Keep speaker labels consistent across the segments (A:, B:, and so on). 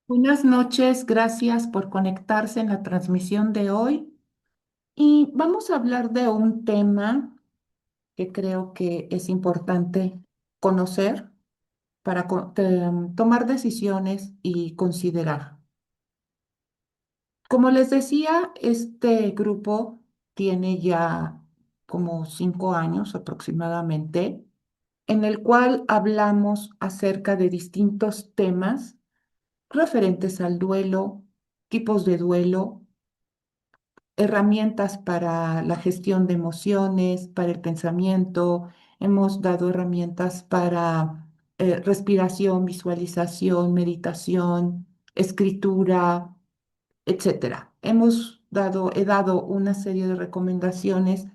A: Buenas noches, gracias por conectarse en la transmisión de hoy. Y vamos a hablar de un tema que creo que es importante conocer para tomar decisiones y considerar. Como les decía, este grupo tiene ya como 5 años aproximadamente, en el cual hablamos acerca de distintos temas referentes al duelo, tipos de duelo, herramientas para la gestión de emociones, para el pensamiento. Hemos dado herramientas para respiración, visualización, meditación, escritura, etcétera. He dado una serie de recomendaciones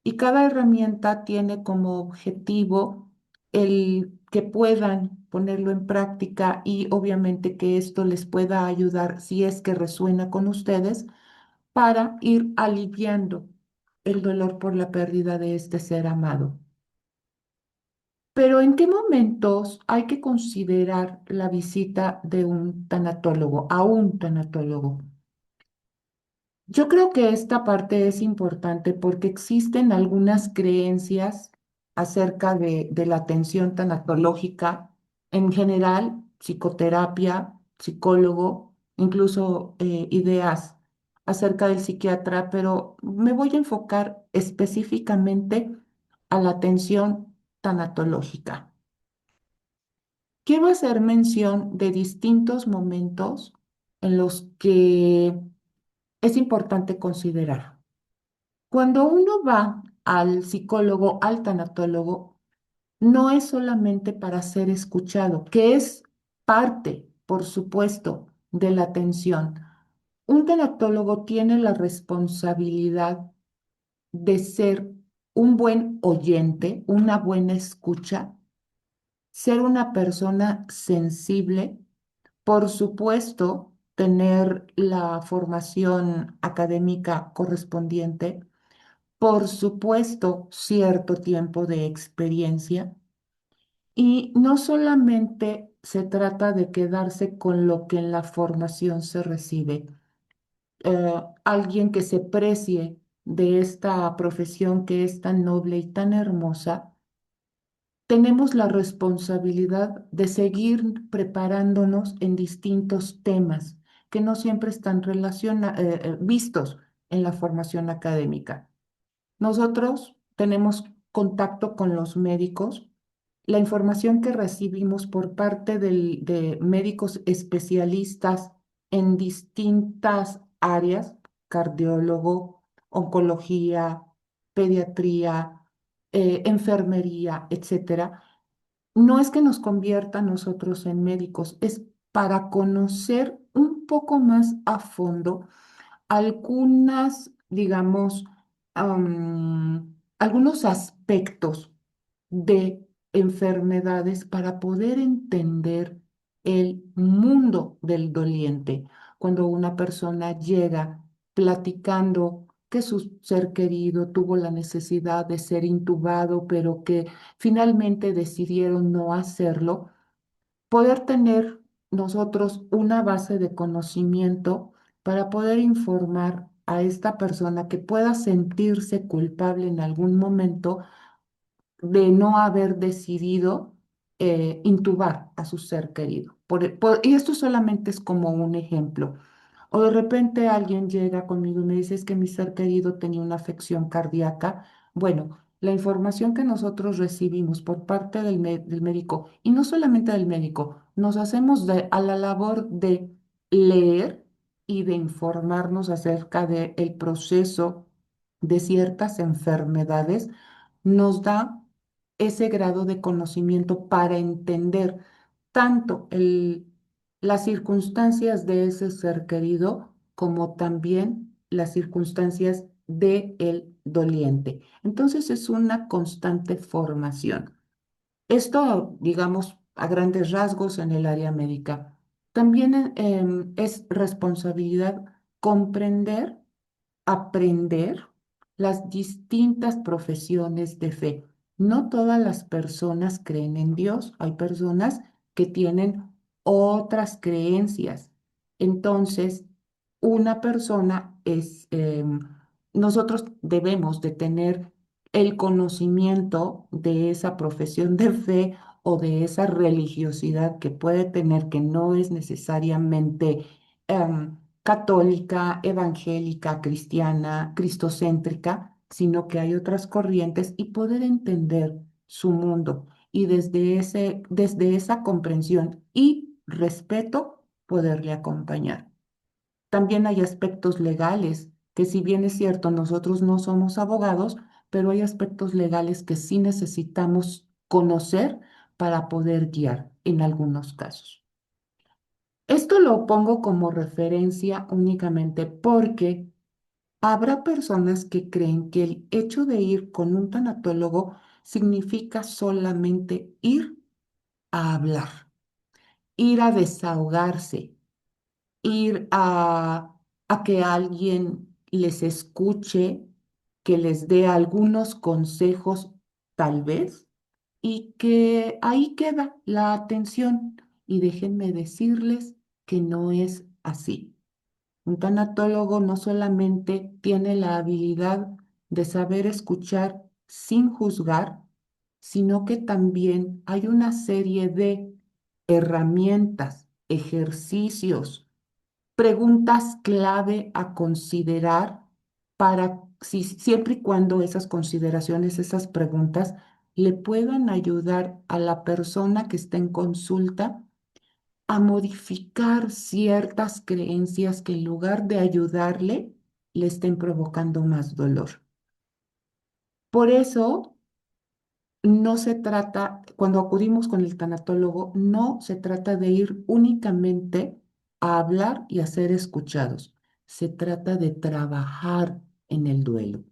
A: y cada herramienta tiene como objetivo el que puedan ponerlo en práctica y obviamente que esto les pueda ayudar si es que resuena con ustedes para ir aliviando el dolor por la pérdida de este ser amado. Pero ¿en qué momentos hay que considerar la visita de un tanatólogo, a un tanatólogo? Yo creo que esta parte es importante porque existen algunas creencias acerca de la atención tanatológica, en general, psicoterapia, psicólogo, incluso ideas acerca del psiquiatra, pero me voy a enfocar específicamente a la atención tanatológica. Quiero hacer mención de distintos momentos en los que es importante considerar. Cuando uno va al psicólogo, al tanatólogo, no es solamente para ser escuchado, que es parte, por supuesto, de la atención. Un tanatólogo tiene la responsabilidad de ser un buen oyente, una buena escucha, ser una persona sensible, por supuesto, tener la formación académica correspondiente, por supuesto, cierto tiempo de experiencia y no solamente se trata de quedarse con lo que en la formación se recibe. Alguien que se precie de esta profesión que es tan noble y tan hermosa, tenemos la responsabilidad de seguir preparándonos en distintos temas que no siempre están vistos en la formación académica. Nosotros tenemos contacto con los médicos. La información que recibimos por parte de médicos especialistas en distintas áreas, cardiólogo, oncología, pediatría, enfermería, etcétera, no es que nos convierta a nosotros en médicos, es para conocer un poco más a fondo algunas, digamos, algunos aspectos de enfermedades para poder entender el mundo del doliente. Cuando una persona llega platicando que su ser querido tuvo la necesidad de ser intubado, pero que finalmente decidieron no hacerlo, poder tener nosotros una base de conocimiento para poder informar a esta persona que pueda sentirse culpable en algún momento de no haber decidido intubar a su ser querido. Y esto solamente es como un ejemplo. O de repente alguien llega conmigo y me dice es que mi ser querido tenía una afección cardíaca. Bueno, la información que nosotros recibimos por parte del médico, y no solamente del médico, nos hacemos a la labor de leer y de informarnos acerca del proceso de ciertas enfermedades, nos da ese grado de conocimiento para entender tanto las circunstancias de ese ser querido como también las circunstancias de el doliente. Entonces es una constante formación. Esto, digamos, a grandes rasgos en el área médica. También es responsabilidad comprender, aprender las distintas profesiones de fe. No todas las personas creen en Dios. Hay personas que tienen otras creencias Entonces, una persona nosotros debemos de tener el conocimiento de esa profesión de fe o de esa religiosidad que puede tener, que no es necesariamente católica, evangélica, cristiana, cristocéntrica, sino que hay otras corrientes y poder entender su mundo y desde esa comprensión y respeto poderle acompañar. También hay aspectos legales, que si bien es cierto, nosotros no somos abogados, pero hay aspectos legales que sí necesitamos conocer para poder guiar en algunos casos. Esto lo pongo como referencia únicamente porque habrá personas que creen que el hecho de ir con un tanatólogo significa solamente ir a hablar, ir a desahogarse, ir a que alguien les escuche, que les dé algunos consejos, tal vez, y que ahí queda la atención. Y déjenme decirles que no es así. Un tanatólogo no solamente tiene la habilidad de saber escuchar sin juzgar, sino que también hay una serie de herramientas, ejercicios, preguntas clave a considerar para siempre y cuando esas consideraciones, esas preguntas le puedan ayudar a la persona que está en consulta a modificar ciertas creencias que en lugar de ayudarle, le estén provocando más dolor. Por eso, no se trata, cuando acudimos con el tanatólogo, no se trata de ir únicamente a hablar y a ser escuchados. Se trata de trabajar en el duelo.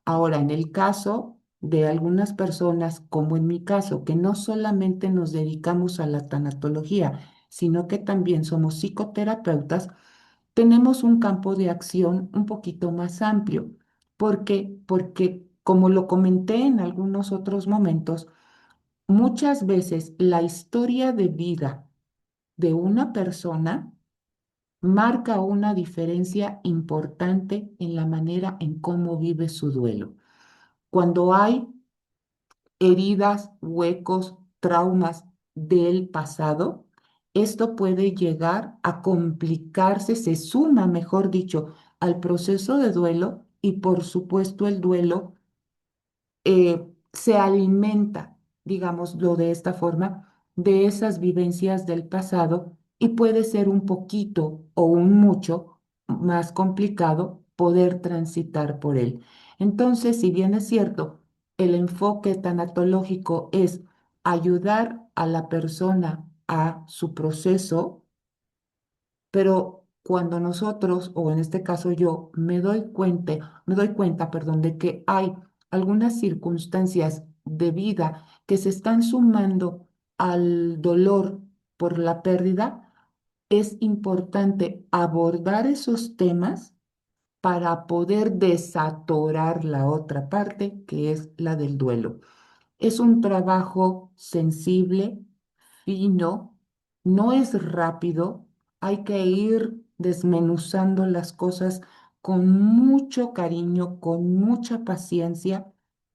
A: Ahora, en el caso de algunas personas, como en mi caso, que no solamente nos dedicamos a la tanatología, sino que también somos psicoterapeutas, tenemos un campo de acción un poquito más amplio. ¿Por qué? Porque, como lo comenté en algunos otros momentos, muchas veces la historia de vida de una persona marca una diferencia importante en la manera en cómo vive su duelo. Cuando hay heridas, huecos, traumas del pasado, esto puede llegar a complicarse, se suma, mejor dicho, al proceso de duelo y por supuesto el duelo se alimenta, digámoslo de esta forma, de esas vivencias del pasado y puede ser un poquito o un mucho más complicado poder transitar por él. Entonces, si bien es cierto, el enfoque tanatológico es ayudar a la persona a su proceso, pero cuando nosotros, o en este caso yo, me doy cuenta, perdón, de que hay algunas circunstancias de vida que se están sumando al dolor por la pérdida, es importante abordar esos temas para poder desatorar la otra parte, que es la del duelo. Es un trabajo sensible, fino, no es rápido, hay que ir desmenuzando las cosas con mucho cariño, con mucha paciencia,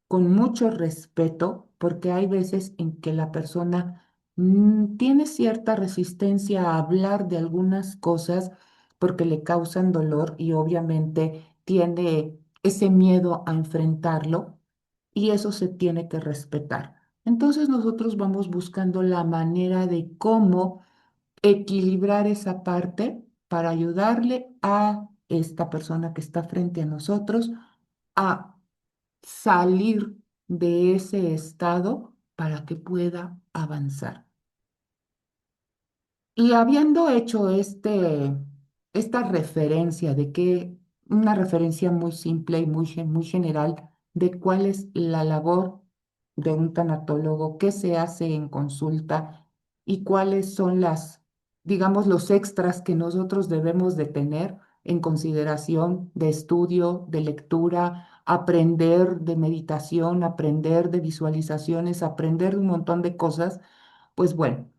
A: con mucho respeto, porque hay veces en que la persona tiene cierta resistencia a hablar de algunas cosas porque le causan dolor y obviamente tiene ese miedo a enfrentarlo y eso se tiene que respetar. Entonces nosotros vamos buscando la manera de cómo equilibrar esa parte para ayudarle a esta persona que está frente a nosotros a salir de ese estado para que pueda avanzar. Y habiendo hecho esta referencia de que, una referencia muy simple y muy general de cuál es la labor de un tanatólogo, qué se hace en consulta y cuáles son digamos, los extras que nosotros debemos de tener en consideración de estudio, de lectura, aprender de meditación, aprender de visualizaciones, aprender de un montón de cosas, pues bueno.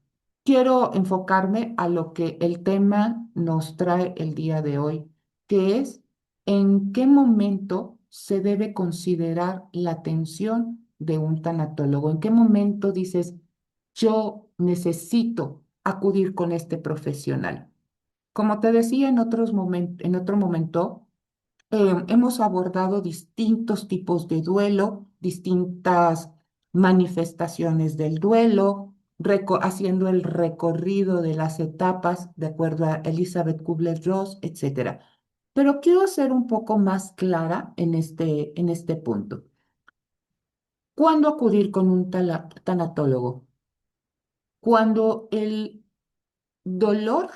A: quiero enfocarme a lo que el tema nos trae el día de hoy, que es en qué momento se debe considerar la atención de un tanatólogo, en qué momento dices, yo necesito acudir con este profesional. Como te decía en otro momento, hemos abordado distintos tipos de duelo, distintas manifestaciones del duelo, haciendo el recorrido de las etapas de acuerdo a Elizabeth Kubler-Ross, etcétera. Pero quiero ser un poco más clara en este punto. ¿Cuándo acudir con un tanatólogo? Cuando el dolor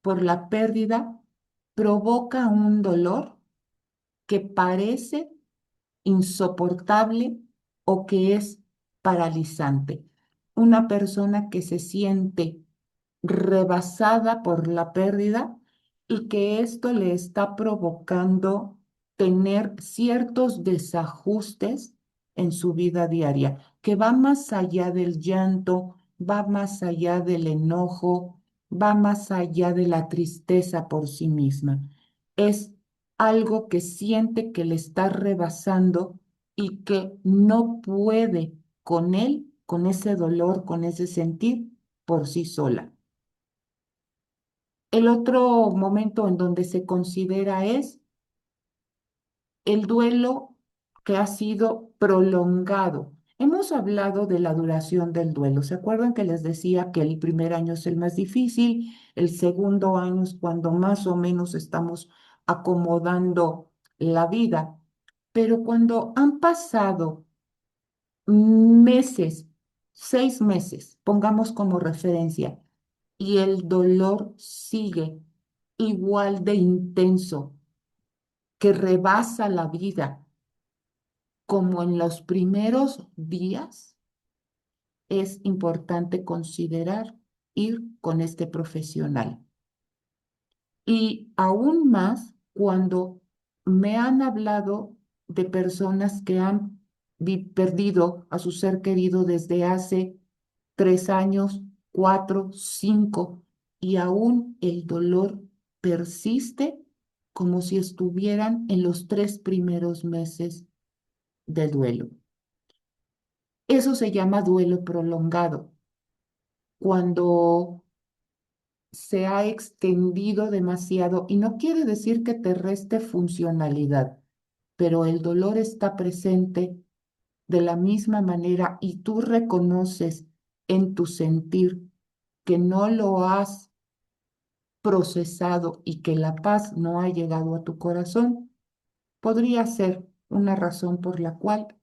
A: por la pérdida provoca un dolor que parece insoportable o que es paralizante. Una persona que se siente rebasada por la pérdida y que esto le está provocando tener ciertos desajustes en su vida diaria, que va más allá del llanto, va más allá del enojo, va más allá de la tristeza por sí misma. Es algo que siente que le está rebasando y que no puede con él, con ese dolor, con ese sentir por sí sola. El otro momento en donde se considera es el duelo que ha sido prolongado. Hemos hablado de la duración del duelo. ¿Se acuerdan que les decía que el primer año es el más difícil, el segundo año es cuando más o menos estamos acomodando la vida? Pero cuando han pasado meses, 6 meses, pongamos como referencia, y el dolor sigue igual de intenso, que rebasa la vida como en los primeros días, es importante considerar ir con este profesional. Y aún más cuando me han hablado de personas que han perdido a su ser querido desde hace 3 años, 4, 5, y aún el dolor persiste como si estuvieran en los 3 primeros meses de duelo. Eso se llama duelo prolongado, cuando se ha extendido demasiado y no quiere decir que te reste funcionalidad, pero el dolor está presente de la misma manera y tú reconoces en tu sentir que no lo has procesado y que la paz no ha llegado a tu corazón, podría ser una razón por la cual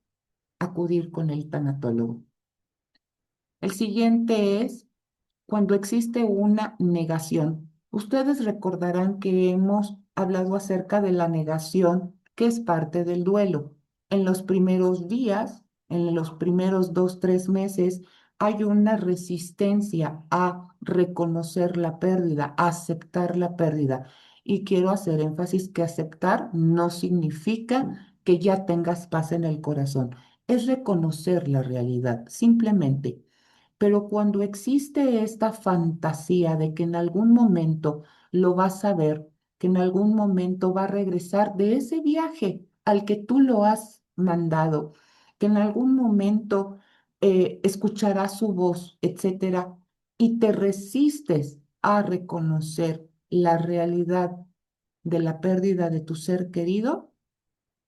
A: acudir con el tanatólogo. El siguiente es cuando existe una negación. Ustedes recordarán que hemos hablado acerca de la negación, que es parte del duelo. En los primeros días, en los primeros 2, 3 meses, hay una resistencia a reconocer la pérdida, a aceptar la pérdida. Y quiero hacer énfasis que aceptar no significa que ya tengas paz en el corazón. Es reconocer la realidad, simplemente. Pero cuando existe esta fantasía de que en algún momento lo vas a ver, que en algún momento va a regresar de ese viaje al que tú lo has mandado, que en algún momento escuchará su voz, etcétera, y te resistes a reconocer la realidad de la pérdida de tu ser querido,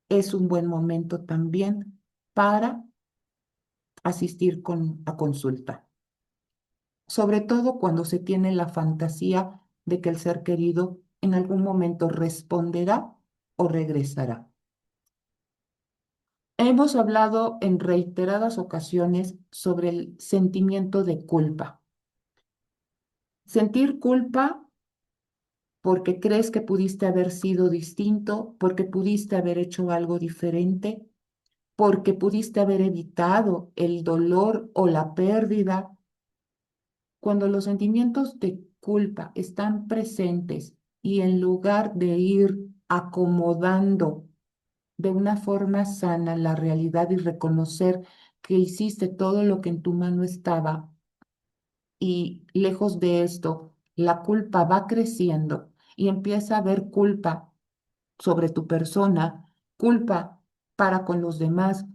A: es un buen momento también para asistir a consulta, sobre todo cuando se tiene la fantasía de que el ser querido en algún momento responderá o regresará. Hemos hablado en reiteradas ocasiones sobre el sentimiento de culpa. Sentir culpa porque crees que pudiste haber sido distinto, porque pudiste haber hecho algo diferente, porque pudiste haber evitado el dolor o la pérdida. Cuando los sentimientos de culpa están presentes y en lugar de ir acomodando de una forma sana la realidad y reconocer que hiciste todo lo que en tu mano estaba, y lejos de esto, la culpa va creciendo y empieza a haber culpa sobre tu persona, culpa para con los demás,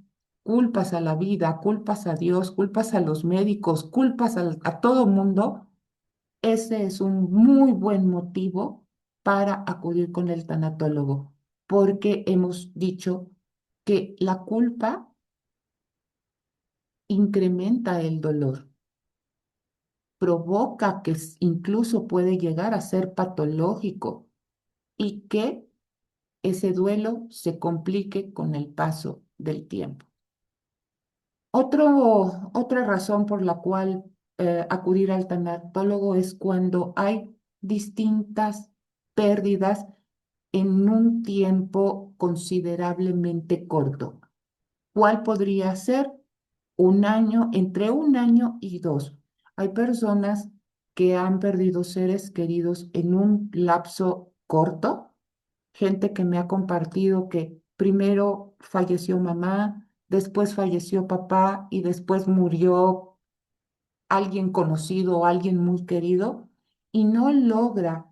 A: culpas a la vida, culpas a Dios, culpas a los médicos, culpas a todo mundo, ese es un muy buen motivo para acudir con el tanatólogo, porque hemos dicho que la culpa incrementa el dolor, provoca que incluso puede llegar a ser patológico y que ese duelo se complique con el paso del tiempo. Otra razón por la cual acudir al tanatólogo es cuando hay distintas pérdidas en un tiempo considerablemente corto. ¿Cuál podría ser? Un año, entre un año y dos. Hay personas que han perdido seres queridos en un lapso corto, gente que me ha compartido que primero falleció mamá, después falleció papá y después murió alguien conocido, alguien muy querido, y no logra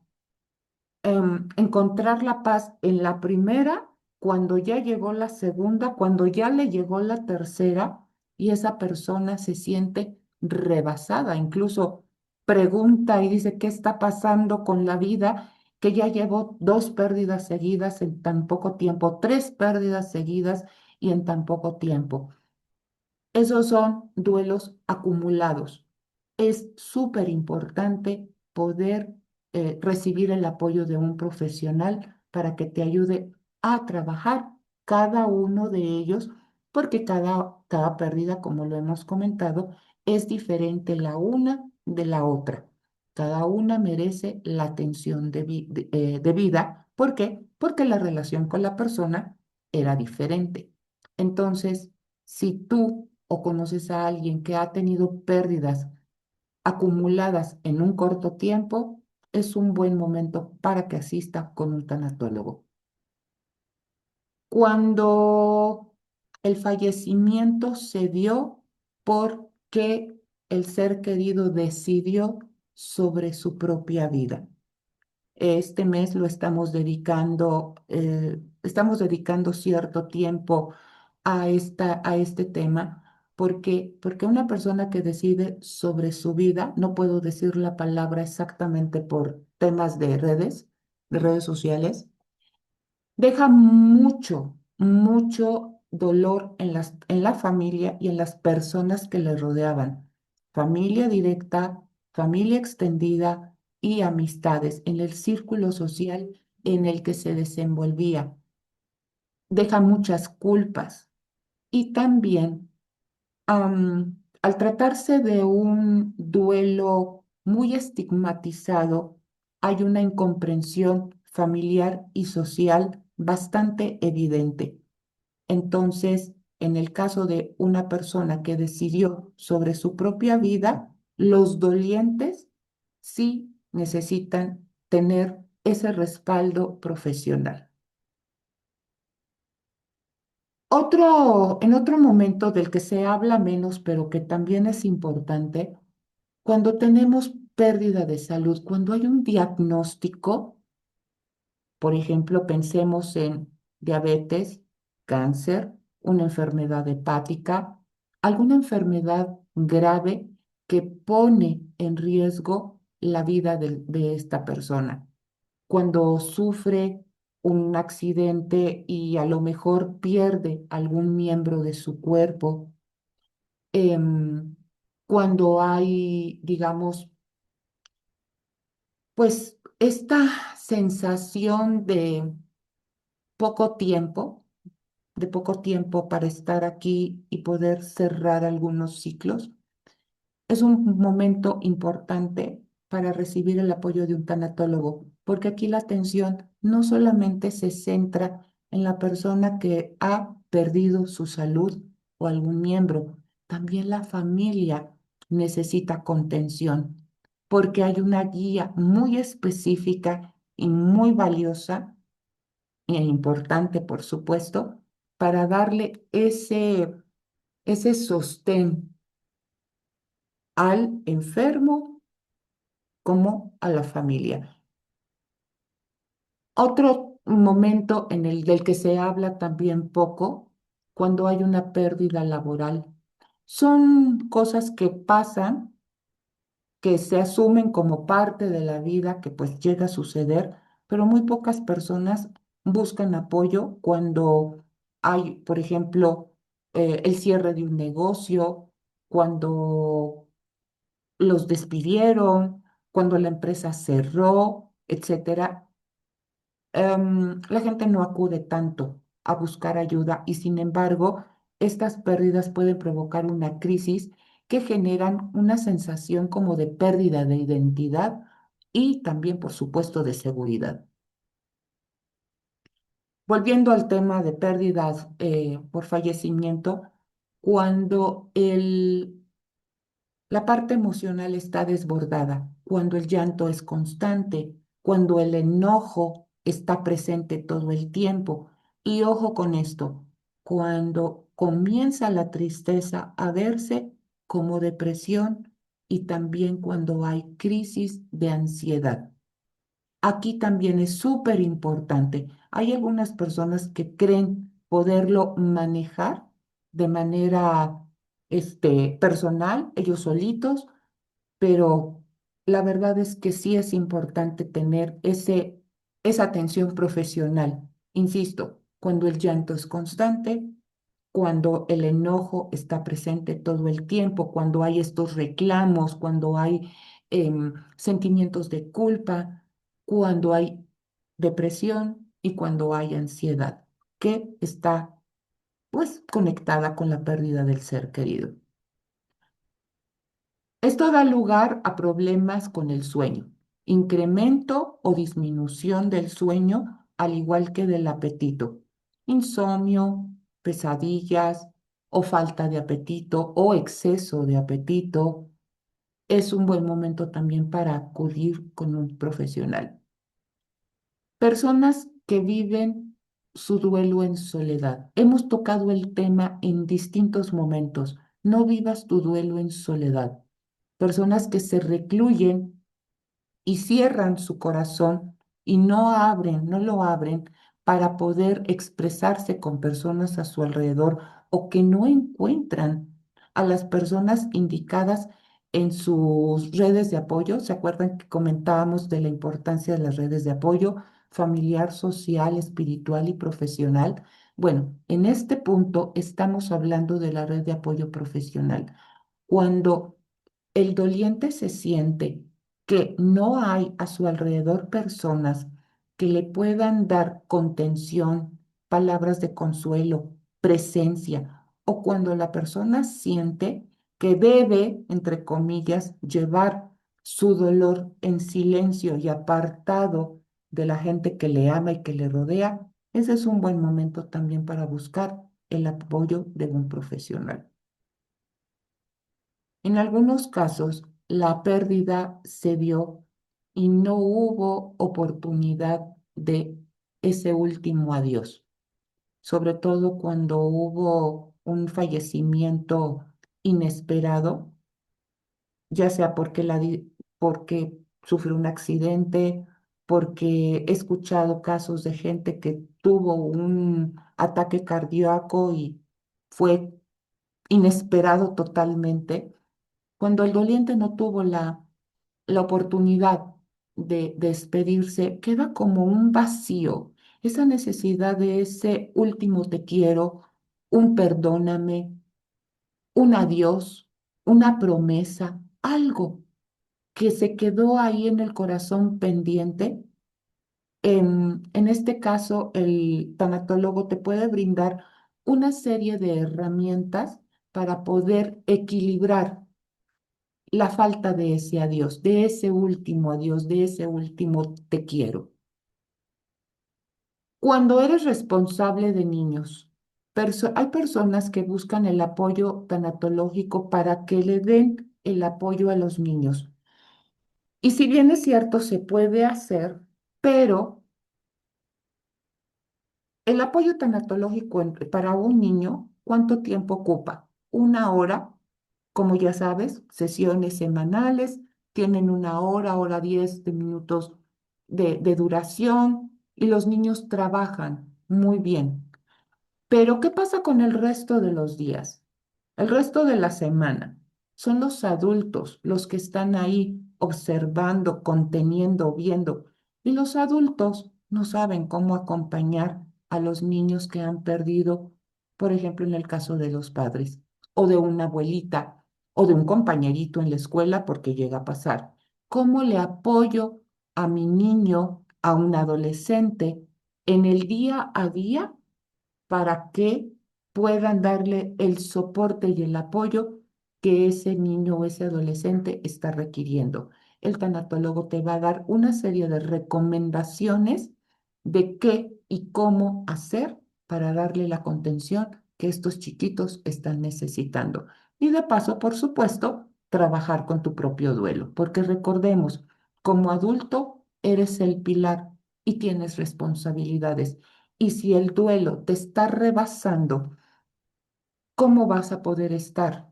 A: encontrar la paz en la primera, cuando ya llegó la segunda, cuando ya le llegó la tercera, y esa persona se siente rebasada, incluso pregunta y dice, ¿qué está pasando con la vida? Que ya llevó dos pérdidas seguidas en tan poco tiempo, tres pérdidas seguidas y en tan poco tiempo. Esos son duelos acumulados. Es súper importante poder recibir el apoyo de un profesional para que te ayude a trabajar cada uno de ellos, porque cada pérdida, como lo hemos comentado, es diferente la una de la otra. Cada una merece la atención debida. ¿Por qué? Porque la relación con la persona era diferente. Entonces, si tú o conoces a alguien que ha tenido pérdidas acumuladas en un corto tiempo, es un buen momento para que asista con un tanatólogo. Cuando el fallecimiento se dio porque el ser querido decidió sobre su propia vida. Este mes lo estamos dedicando cierto tiempo a este tema, porque una persona que decide sobre su vida, no puedo decir la palabra exactamente por temas de redes sociales, deja mucho dolor en la familia y en las personas que le rodeaban. Familia directa, familia extendida y amistades en el círculo social en el que se desenvolvía. Deja muchas culpas y también al tratarse de un duelo muy estigmatizado, hay una incomprensión familiar y social bastante evidente. Entonces, en el caso de una persona que decidió sobre su propia vida, los dolientes sí necesitan tener ese respaldo profesional. En otro momento del que se habla menos, pero que también es importante, cuando tenemos pérdida de salud, cuando hay un diagnóstico, por ejemplo, pensemos en diabetes, cáncer, una enfermedad hepática, alguna enfermedad grave que pone en riesgo la vida de esta persona. Cuando sufre un accidente y a lo mejor pierde algún miembro de su cuerpo, em, cuando hay, digamos, pues esta sensación poco tiempo, de poco tiempo para estar aquí y poder cerrar algunos ciclos, es un momento importante para recibir el apoyo de un tanatólogo, porque aquí la atención no solamente se centra en la persona que ha perdido su salud o algún miembro, también la familia necesita contención, porque hay una guía muy específica y muy valiosa e importante, por supuesto, para darle ese sostén al enfermo como a la familia. Otro momento en el del que se habla también poco, cuando hay una pérdida laboral. Son cosas que pasan, que se asumen como parte de la vida, que pues llega a suceder, pero muy pocas personas buscan apoyo cuando hay, por ejemplo, el cierre de un negocio, cuando los despidieron, cuando la empresa cerró, etcétera. La gente no acude tanto a buscar ayuda y sin embargo, estas pérdidas pueden provocar una crisis que generan una sensación como de pérdida de identidad y también, por supuesto, de seguridad. Volviendo al tema de pérdidas por fallecimiento, cuando la parte emocional está desbordada, cuando el llanto es constante, cuando el enojo está presente todo el tiempo. Y ojo con esto, cuando comienza la tristeza a verse como depresión y también cuando hay crisis de ansiedad. Aquí también es súper importante. Hay algunas personas que creen poderlo manejar de manera personal, ellos solitos, pero la verdad es que sí es importante tener esa atención profesional. Insisto, cuando el llanto es constante, cuando el enojo está presente todo el tiempo, cuando hay estos reclamos, cuando hay sentimientos de culpa, cuando hay depresión y cuando hay ansiedad, que está pues conectada con la pérdida del ser querido. Esto da lugar a problemas con el sueño, incremento o disminución del sueño, al igual que del apetito, insomnio, pesadillas o falta de apetito o exceso de apetito. Es un buen momento también para acudir con un profesional. Personas que viven su duelo en soledad. Hemos tocado el tema en distintos momentos. No vivas tu duelo en soledad. Personas que se recluyen y cierran su corazón y no abren, no lo abren para poder expresarse con personas a su alrededor o que no encuentran a las personas indicadas en sus redes de apoyo. ¿Se acuerdan que comentábamos de la importancia de las redes de apoyo familiar, social, espiritual y profesional? Bueno, en este punto estamos hablando de la red de apoyo profesional. Cuando el doliente se siente que no hay a su alrededor personas que le puedan dar contención, palabras de consuelo, presencia, o cuando la persona siente que debe, entre comillas, llevar su dolor en silencio y apartado de la gente que le ama y que le rodea, ese es un buen momento también para buscar el apoyo de un profesional. En algunos casos, la pérdida se dio y no hubo oportunidad de ese último adiós, sobre todo cuando hubo un fallecimiento inesperado, ya sea porque sufrió un accidente, porque he escuchado casos de gente que tuvo un ataque cardíaco y fue inesperado totalmente cuando el doliente no tuvo la oportunidad de despedirse, queda como un vacío, esa necesidad de ese último te quiero, un perdóname, un adiós, una promesa, algo que se quedó ahí en el corazón pendiente. En este caso, el tanatólogo te puede brindar una serie de herramientas para poder equilibrar la falta de ese adiós, de ese último adiós, de ese último te quiero. Cuando eres responsable de niños, hay personas que buscan el apoyo tanatológico para que le den el apoyo a los niños. Y si bien es cierto, se puede hacer, pero el apoyo tanatológico para un niño, ¿cuánto tiempo ocupa? ¿Una hora? Como ya sabes, sesiones semanales, tienen una hora, hora 10 de minutos de duración y los niños trabajan muy bien. Pero, ¿qué pasa con el resto de los días? El resto de la semana. Son los adultos los que están ahí observando, conteniendo, viendo. Y los adultos no saben cómo acompañar a los niños que han perdido, por ejemplo, en el caso de los padres, o de una abuelita, o de un compañerito en la escuela, porque llega a pasar. ¿Cómo le apoyo a mi niño, a un adolescente, en el día a día, para que puedan darle el soporte y el apoyo que ese niño o ese adolescente está requiriendo? El tanatólogo te va a dar una serie de recomendaciones de qué y cómo hacer para darle la contención que estos chiquitos están necesitando. Y de paso, por supuesto, trabajar con tu propio duelo, porque recordemos, como adulto eres el pilar y tienes responsabilidades. Y si el duelo te está rebasando, ¿cómo vas a poder estar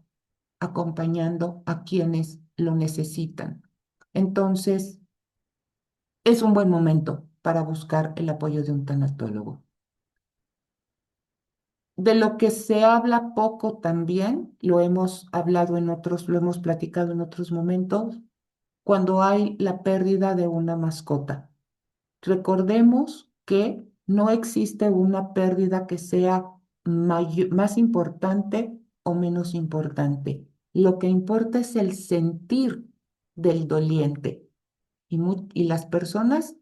A: acompañando a quienes lo necesitan? Entonces, es un buen momento para buscar el apoyo de un tanatólogo. De lo que se habla poco también, lo hemos hablado en otros, lo hemos platicado en otros momentos, cuando hay la pérdida de una mascota. Recordemos que no existe una pérdida que sea más importante o menos importante. Lo que importa es el sentir del doliente. Y las personas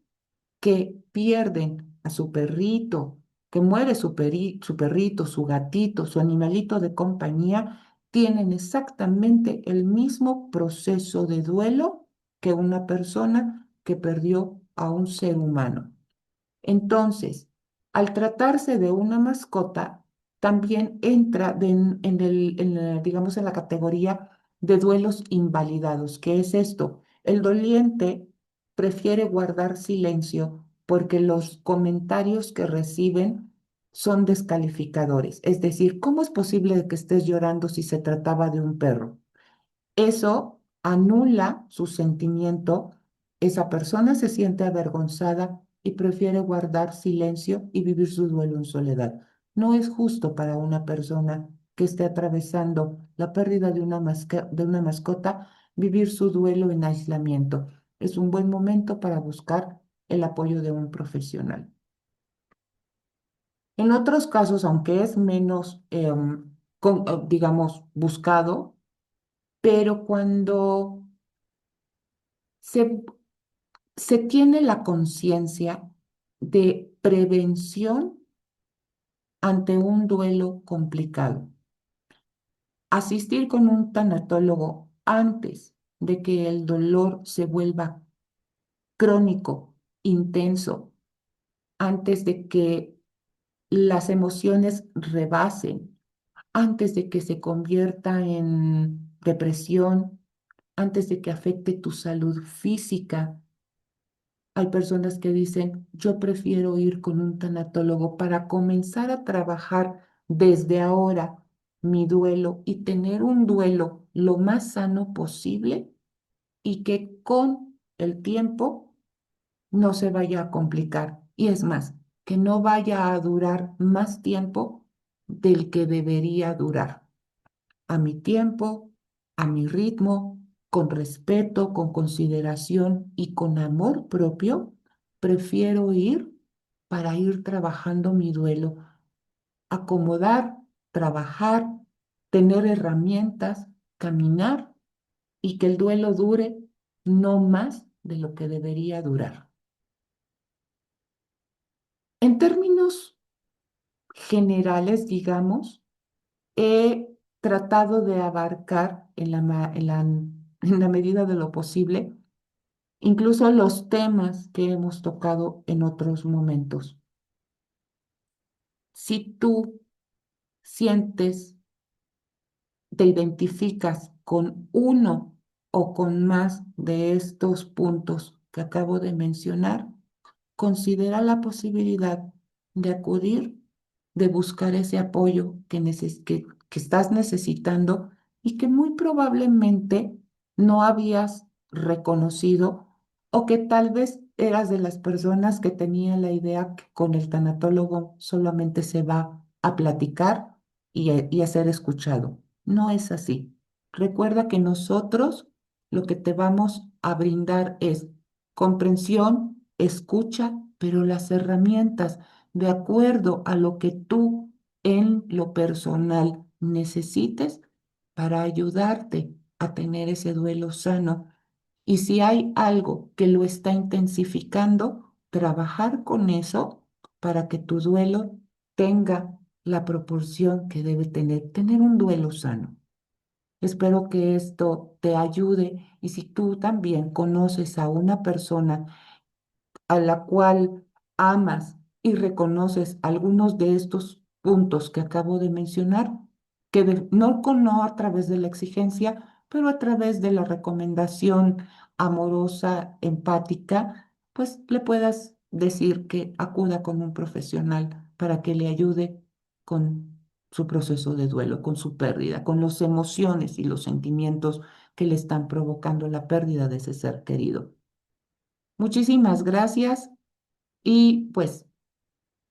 A: que pierden a su perrito, que muere su perrito, su gatito, su animalito de compañía, tienen exactamente el mismo proceso de duelo que una persona que perdió a un ser humano. Entonces, al tratarse de una mascota, también entra digamos, en la categoría de duelos invalidados. ¿Qué es esto? El doliente prefiere guardar silencio porque los comentarios que reciben son descalificadores. Es decir, ¿cómo es posible que estés llorando si se trataba de un perro? Eso anula su sentimiento, esa persona se siente avergonzada y prefiere guardar silencio y vivir su duelo en soledad. No es justo para una persona que esté atravesando la pérdida de una mascota vivir su duelo en aislamiento. Es un buen momento para buscar el apoyo de un profesional. En otros casos, aunque es menos, digamos, buscado, pero cuando se se tiene la conciencia de prevención ante un duelo complicado. Asistir con un tanatólogo antes de que el dolor se vuelva crónico, intenso, antes de que las emociones rebasen, antes de que se convierta en depresión, antes de que afecte tu salud física. Hay personas que dicen, yo prefiero ir con un tanatólogo para comenzar a trabajar desde ahora mi duelo y tener un duelo lo más sano posible y que con el tiempo no se vaya a complicar. Y es más, que no vaya a durar más tiempo del que debería durar, a mi tiempo, a mi ritmo, con respeto, con consideración y con amor propio, prefiero ir para ir trabajando mi duelo, acomodar, trabajar, tener herramientas, caminar y que el duelo dure no más de lo que debería durar. En términos generales, digamos, he tratado de abarcar en la medida de lo posible, incluso los temas que hemos tocado en otros momentos. Si tú sientes, te identificas con uno o con más de estos puntos que acabo de mencionar, considera la posibilidad de acudir, de buscar ese apoyo que estás necesitando y que muy probablemente no habías reconocido o que tal vez eras de las personas que tenía la idea que con el tanatólogo solamente se va a platicar y a ser escuchado. No es así. Recuerda que nosotros lo que te vamos a brindar es comprensión, escucha, pero las herramientas de acuerdo a lo que tú en lo personal necesites para ayudarte a tener ese duelo sano. Y si hay algo que lo está intensificando, trabajar con eso para que tu duelo tenga la proporción que debe tener un duelo sano. Espero que esto te ayude y si tú también conoces a una persona a la cual amas y reconoces algunos de estos puntos que acabo de mencionar, que no a través de la exigencia, pero a través de la recomendación amorosa, empática, pues le puedas decir que acuda con un profesional para que le ayude con su proceso de duelo, con su pérdida, con las emociones y los sentimientos que le están provocando la pérdida de ese ser querido. Muchísimas gracias. Y pues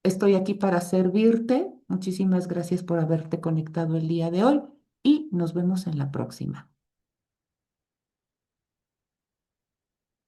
A: estoy aquí para servirte. Muchísimas gracias por haberte conectado el día de hoy y nos vemos en la próxima.